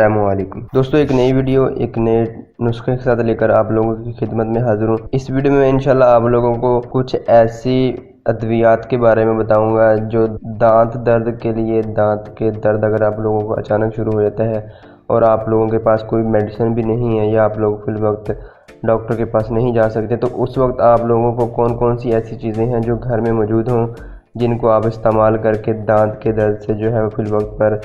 अस्सलामु अलैकुम दोस्तों, एक नई वीडियो एक नए नुस्खे के साथ लेकर आप लोगों की खिदमत में हाजिर हूँ। इस वीडियो में इंशाल्लाह आप लोगों को कुछ ऐसी अद्वियात के बारे में बताऊंगा जो दांत दर्द के लिए, दांत के दर्द अगर आप लोगों को अचानक शुरू हो जाता है और आप लोगों के पास कोई मेडिसिन भी नहीं है या आप लोग फिल वक्त डॉक्टर के पास नहीं जा सकते, तो उस वक्त आप लोगों को कौन कौन सी ऐसी चीज़ें हैं जो घर में मौजूद हों जिनको आप इस्तेमाल करके दांत के दर्द से जो है वो फिल वक्त पर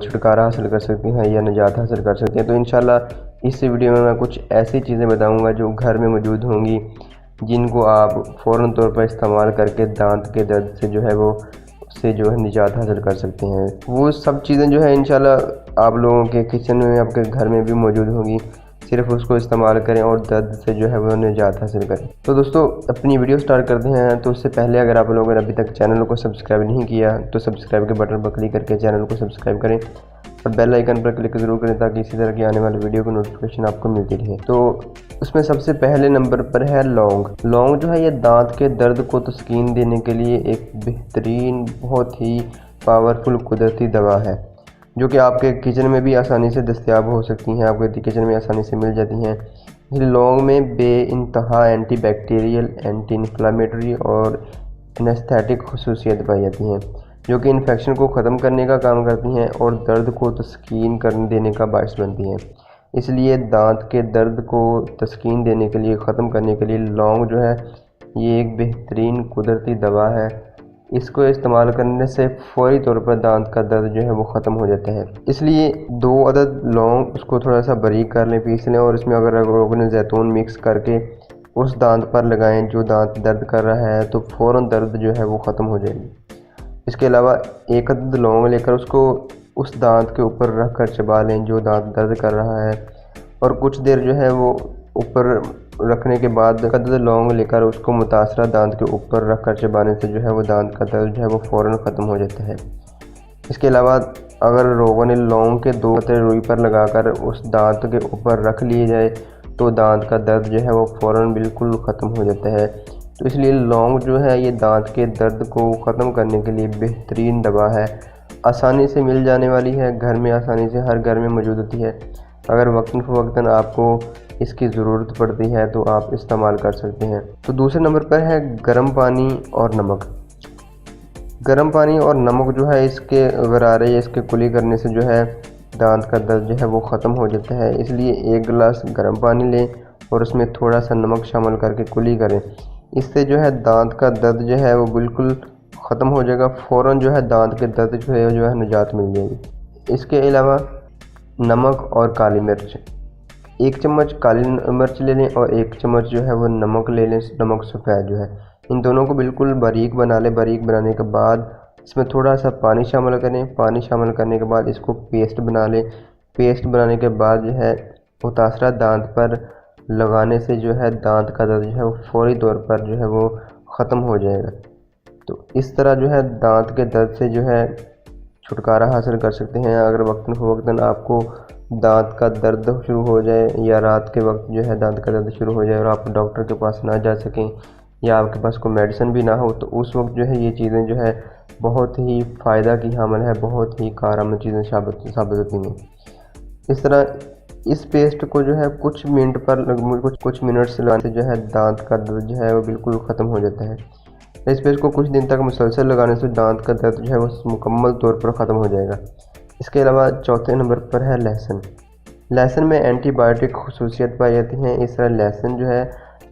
छुटकारा हासिल कर सकते हैं या निजात हासिल कर सकते हैं। तो इंशाल्लाह इस वीडियो में मैं कुछ ऐसी चीज़ें बताऊंगा जो घर में मौजूद होंगी जिनको आप फ़ौरन तौर पर इस्तेमाल करके दांत के दर्द से जो है वो उससे जो है निजात हासिल कर सकते हैं। वो सब चीज़ें जो है इंशाल्लाह आप लोगों के किचन में, आपके घर में भी मौजूद होंगी, सिर्फ उसको इस्तेमाल करें और दर्द से जो है वो निजात हासिल करें। तो दोस्तों अपनी वीडियो स्टार्ट करते हैं। तो उससे पहले अगर आप लोगों ने अभी तक चैनल को सब्सक्राइब नहीं किया तो सब्सक्राइब के बटन पर क्लिक करके चैनल को सब्सक्राइब करें और बेल आइकन पर क्लिक ज़रूर करें ताकि इसी तरह की आने वाली वीडियो की नोटिफिकेशन आपको मिलती रहे। तो उसमें सबसे पहले नंबर पर है लौंग। लौंग जो है ये दांत के दर्द को तस्कीन देने के लिए एक बेहतरीन, बहुत ही पावरफुल कुदरती दवा है जो कि आपके किचन में भी आसानी से दस्तयाब हो सकती हैं, आपके किचन में आसानी से मिल जाती हैं। इस लौंग में बेइंतहा एंटी बैक्टीरियल, एंटी इन्फ्लामेटरी और एनेस्थेटिक खसूसियत पाई जाती हैं जो कि इन्फेक्शन को ख़त्म करने का काम करती हैं और दर्द को तस्कीन करने देने का बायस बनती हैं। इसलिए दांत के दर्द को तस्कीन देने के लिए, ख़त्म करने के लिए लौंग जो है ये एक बेहतरीन कुदरती दवा है। इसको इस्तेमाल करने से फौरी तौर पर दांत का दर्द जो है वो ख़त्म हो जाता है। इसलिए 2 अदद लौंग उसको थोड़ा सा बारीक कर लें, पीस लें और इसमें अगर रोगन ज़ैतून मिक्स करके उस दांत पर लगाएं जो दांत दर्द कर रहा है तो फ़ौरन दर्द जो है वो ख़त्म हो जाएगी। इसके अलावा 1 अदद लौंग लेकर उसको उस दांत के ऊपर रख कर चबा लें जो दांत दर्द कर रहा है और कुछ देर जो है वो ऊपर रखने के बाद अदद लौंग लेकर उसको मुतासरा दांत के ऊपर रख कर चबाने से जो है वो दांत का दर्द जो है वो फ़ौरन ख़त्म हो जाता है। इसके अलावा अगर रोगन लौंग के 2 कतरे रुई पर लगाकर उस दांत के ऊपर रख लिए जाए तो दांत का दर्द जो है वो फ़ौरन बिल्कुल ख़त्म हो जाता है। तो इसलिए लौंग जो है ये दांत के दर्द को ख़त्म करने के लिए बेहतरीन दवा है, आसानी से मिल जाने वाली है, घर में आसानी से हर घर में मौजूद होती है। अगर वक्तन फ़वक्तन आपको इसकी ज़रूरत पड़ती है तो आप इस्तेमाल कर सकते हैं। तो दूसरे नंबर पर है गर्म पानी और नमक। गर्म पानी और नमक जो है इसके गरारे या इसके कुली करने से जो है दांत का दर्द जो है वो ख़त्म हो जाता है। इसलिए 1 गिलास गर्म पानी लें और उसमें थोड़ा सा नमक शामिल करके कुली करें। इससे जो है दांत का दर्द जो है वो बिल्कुल ख़त्म हो जाएगा, फ़ौरन जो है दांत के दर्द जो है निजात मिल जाएगी। इसके अलावा नमक और काली मिर्च, 1 चम्मच काली मिर्च ले लें और 1 चम्मच जो है वो नमक ले लें, नमक सफ़ेद जो है। इन दोनों को बिल्कुल बारीक बना लें। बारीक बनाने के बाद इसमें थोड़ा सा पानी शामिल करें। पानी शामिल करने के बाद इसको पेस्ट बना लें। पेस्ट बनाने के बाद जो है मुतासरा दांत पर लगाने से जो है दांत का दर्द जो है वो फौरी तौर पर जो है वो ख़त्म हो जाएगा। तो इस तरह जो है दांत के दर्द से जो है छुटकारा हासिल कर सकते हैं। अगर वक्तन फ़वक्तन आपको दांत का दर्द शुरू हो जाए या रात के वक्त जो है दांत का दर्द शुरू हो जाए और आप डॉक्टर के पास ना जा सकें या आपके पास कोई मेडिसिन भी ना हो, तो उस वक्त जो है ये चीज़ें जो है बहुत ही फ़ायदा की हामिल है, बहुत ही कारआमद चीज़ें साबित होती हैं। इस तरह इस पेस्ट को जो है कुछ मिनट से लगाने से जो है दांत का दर्द जो है वो बिल्कुल ख़त्म हो जाता है। इस पेस्ट को कुछ दिन तक मुसलसल लगाने से दांत का दर्द जो है वो मुकम्मल तौर पर ख़त्म हो जाएगा। इसके अलावा चौथे नंबर पर है लहसुन। लहसुन में एंटीबायोटिक खसूसियत पाई जाती हैं। इस तरह लहसुन जो है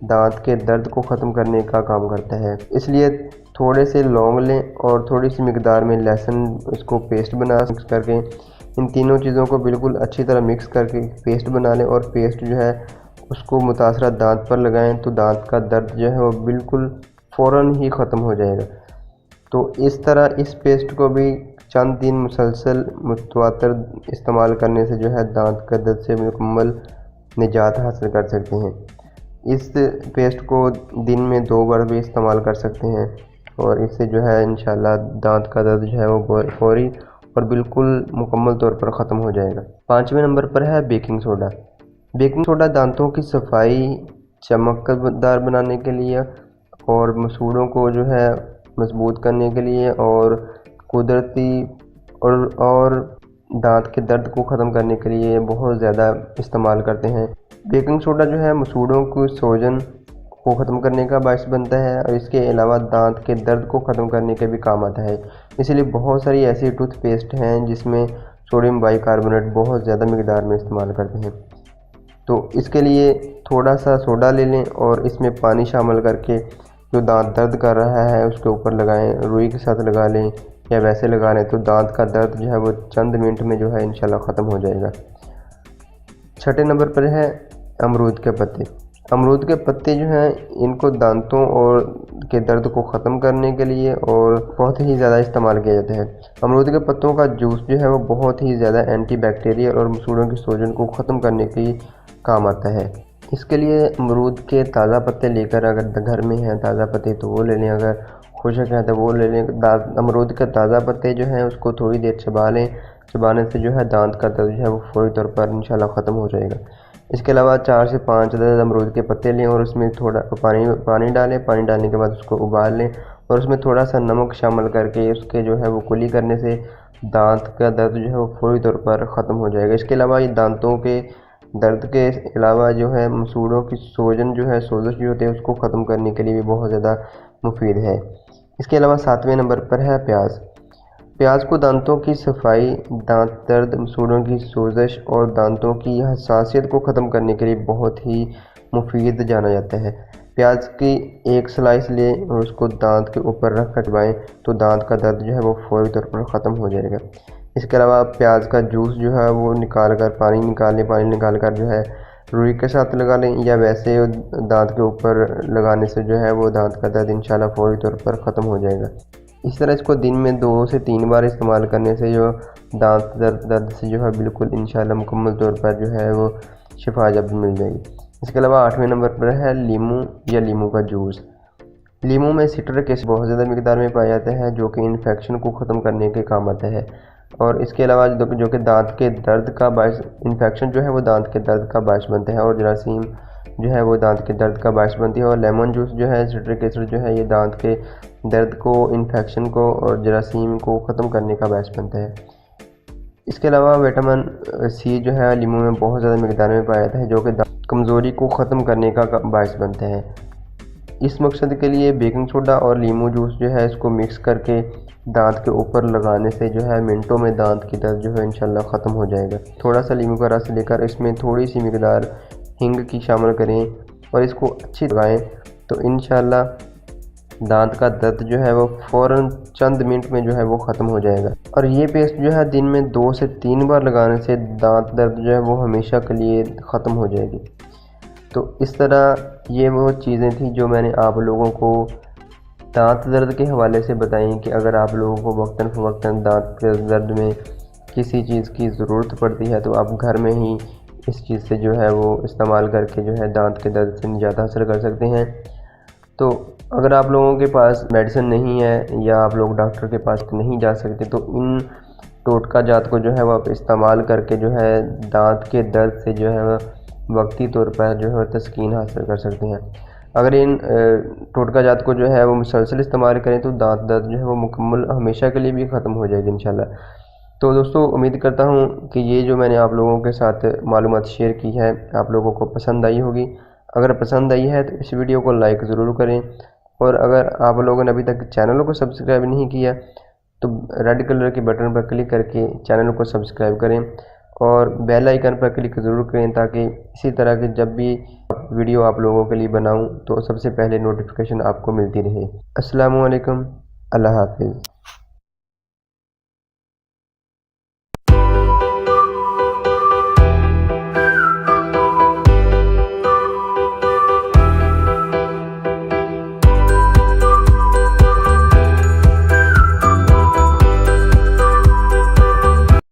दांत के दर्द को ख़त्म करने का काम करता है। इसलिए थोड़े से लौंग लें और थोड़ी सी मिकदार में लहसुन, इसको पेस्ट बना मिक्स करके इन तीनों चीज़ों को बिल्कुल अच्छी तरह मिक्स करके पेस्ट बना लें और पेस्ट जो है उसको मुतासरा दांत पर लगाएं तो दांत का दर्द जो है वो बिल्कुल फ़ौरन ही ख़त्म हो जाएगा। तो इस तरह इस पेस्ट को भी चंद दिन मुसलसल मुतवातर इस्तेमाल करने से जो है दांत का दर्द से मुकम्मल निजात हासिल कर सकते हैं। इस पेस्ट को दिन में 2 बार भी इस्तेमाल कर सकते हैं और इससे जो है इंशाल्लाह दांत का दर्द जो है वो फौरी और बिल्कुल मुकम्मल तौर पर ख़त्म हो जाएगा। 5वें नंबर पर है बेकिंग सोडा। बेकिंग सोडा दांतों की सफाई चमकदार बनाने के लिए और मसूड़ों को जो है मजबूत करने के लिए और कुदरती और दांत के दर्द को ख़त्म करने के लिए बहुत ज़्यादा इस्तेमाल करते हैं। बेकिंग सोडा जो है मसूड़ों की सूजन को ख़त्म करने का बायस बनता है और इसके अलावा दांत के दर्द को ख़त्म करने के भी काम आता है। इसीलिए बहुत सारी ऐसी टूथपेस्ट हैं जिसमें सोडियम बाइकार्बोनेट बहुत ज़्यादा मिकदार में इस्तेमाल करते हैं। तो इसके लिए थोड़ा सा सोडा ले लें और इसमें पानी शामिल करके जो दांत दर्द कर रहा है उसके ऊपर लगाएं, रुई के साथ लगा लें या वैसे लगा लें तो दांत का दर्द जो है वो चंद मिनट में जो है इंशाल्लाह ख़त्म हो जाएगा। छठे नंबर पर है अमरूद के पत्ते। अमरूद के पत्ते जो हैं इनको दांतों और के दर्द को ख़त्म करने के लिए और बहुत ही ज़्यादा इस्तेमाल किया जाता है। अमरूद के पत्तों का जूस जो है वो बहुत ही ज़्यादा एंटी बैक्टीरियल और मसूड़ों की सूजन को ख़त्म करने के काम आता है। इसके लिए अमरूद के ताज़ा पत्ते लेकर, अगर घर में हैं ताज़ा पत्ते तो वो ले लें, अगर खुशक है तो वो ले लें। अमरूद के ताज़ा पत्ते जो हैं उसको थोड़ी देर चबा लें, चबाने से जो है दांत का दर्द जो है वो फौरी तौर पर इंशाल्लाह ख़त्म हो जाएगा। इसके अलावा 4 से 5 अदद अमरूद के पत्ते लें और उसमें थोड़ा पानी डालें। पानी डालने के बाद उसको उबाल लें और उसमें थोड़ा सा नमक शामिल करके उसके जो है वो कुली करने से दांत का दर्द जो है वो फौरी तौर पर ख़त्म हो जाएगा। इसके अलावा ये दांतों के दर्द के अलावा जो है मसूड़ों की सूजन जो है, सोजिश जो होती है उसको ख़त्म करने के लिए भी बहुत ज़्यादा मुफीद है। इसके अलावा 7वें नंबर पर है प्याज। प्याज को दांतों की सफाई, दांत दर्द, मसूड़ों की सोजिश और दांतों की हसासियत को ख़त्म करने के लिए बहुत ही मुफीद जाना जाता है। प्याज की एक स्लाइस लें और उसको दांत के ऊपर रख कर चबाएं तो दांत का दर्द जो है वो फौरी तौर पर ख़त्म हो जाएगा। इसके अलावा प्याज का जूस जो है वो निकाल कर पानी निकाल कर जो है रुई के साथ लगा लें या वैसे दांत के ऊपर लगाने से जो है वो दांत का दर्द इंशाल्लाह फौरी तौर पर ख़त्म हो जाएगा। इस तरह इसको दिन में 2 से 3 बार इस्तेमाल करने से जो दांत दर्द से जो है बिल्कुल इंशाल्लाह मुकम्मल तौर पर जो है वो शिफा जब मिल जाएगी। इसके अलावा 8वें नंबर पर है लीमू या लीमू का जूस। लीमू में सिट्रिक एसिड बहुत ज़्यादा मिकदार में पाया जाता है जो कि इन्फेक्शन को ख़त्म करने के काम आता है और इसके अलावा जो कि दांत के दर्द का बायस, इन्फेक्शन जो है वो दांत के दर्द का बायस बनता है और जरासीम जो है वो दांत के दर्द का बायस बनती है। और लेमन जूस जो है, सिट्रिक एसिड जो है, ये दांत के दर्द को, इन्फेक्शन को और जरासीम को ख़त्म करने का बायस बनता है। इसके अलावा विटामिन सी जो है लीमू में बहुत ज़्यादा मिकदार में पाया जाता है जो कि दांत कमज़ोरी को ख़त्म करने का बायस बनता है। इस मकसद के लिए बेकिंग सोडा और लीमू जूस जो है इसको मिक्स करके दांत के ऊपर लगाने से जो है मिनटों में दांत की दर्द जो है इंशाल्लाह ख़त्म हो जाएगा। थोड़ा सा लीमू का रस लेकर इसमें थोड़ी सी मिकदार हिंग की शामिल करें और इसको अच्छी लगाएं तो इंशाल्लाह दांत का दर्द जो है वो फ़ौरन चंद मिनट में जो है वो ख़त्म हो जाएगा। और ये पेस्ट जो है दिन में 2 से 3 बार लगाने से दांत दर्द जो है वो हमेशा के लिए ख़त्म हो जाएगी। तो इस तरह ये वो चीज़ें थी जो मैंने आप लोगों को दांत दर्द के हवाले से बताई कि अगर आप लोगों को वक्तन फ़वक्तन दांत के दर्द में किसी चीज़ की ज़रूरत पड़ती है तो आप घर में ही इस चीज़ से जो है वो इस्तेमाल करके जो है दांत के दर्द से निजात हासिल कर सकते हैं। तो अगर आप लोगों के पास मेडिसिन नहीं है या आप लोग डॉक्टर के पास नहीं जा सकते तो इन टोटकाजात को जो है वो आप इस्तेमाल करके जो है दांत के दर्द से जो है वक्ती तौर पर जो है तस्कीन हासिल कर सकते हैं। अगर इन टोटकाजात को जो है वो मुसलसल इस्तेमाल करें तो दांत दर्द जो है वो मुकम्मल हमेशा के लिए भी ख़त्म हो जाएगी इंशाल्लाह। तो दोस्तों उम्मीद करता हूँ कि ये जो मैंने आप लोगों के साथ मालूमात शेयर की है आप लोगों को पसंद आई होगी। अगर पसंद आई है तो इस वीडियो को लाइक ज़रूर करें और अगर आप लोगों ने अभी तक चैनल को सब्सक्राइब नहीं किया तो रेड कलर के बटन पर क्लिक करके चैनल को सब्सक्राइब करें और बेल आइकन पर क्लिक ज़रूर करें ताकि इसी तरह के जब भी वीडियो आप लोगों के लिए बनाऊं तो सबसे पहले नोटिफिकेशन आपको मिलती रहे। अस्सलामु अलैकुम, अल्लाह हाफिज़।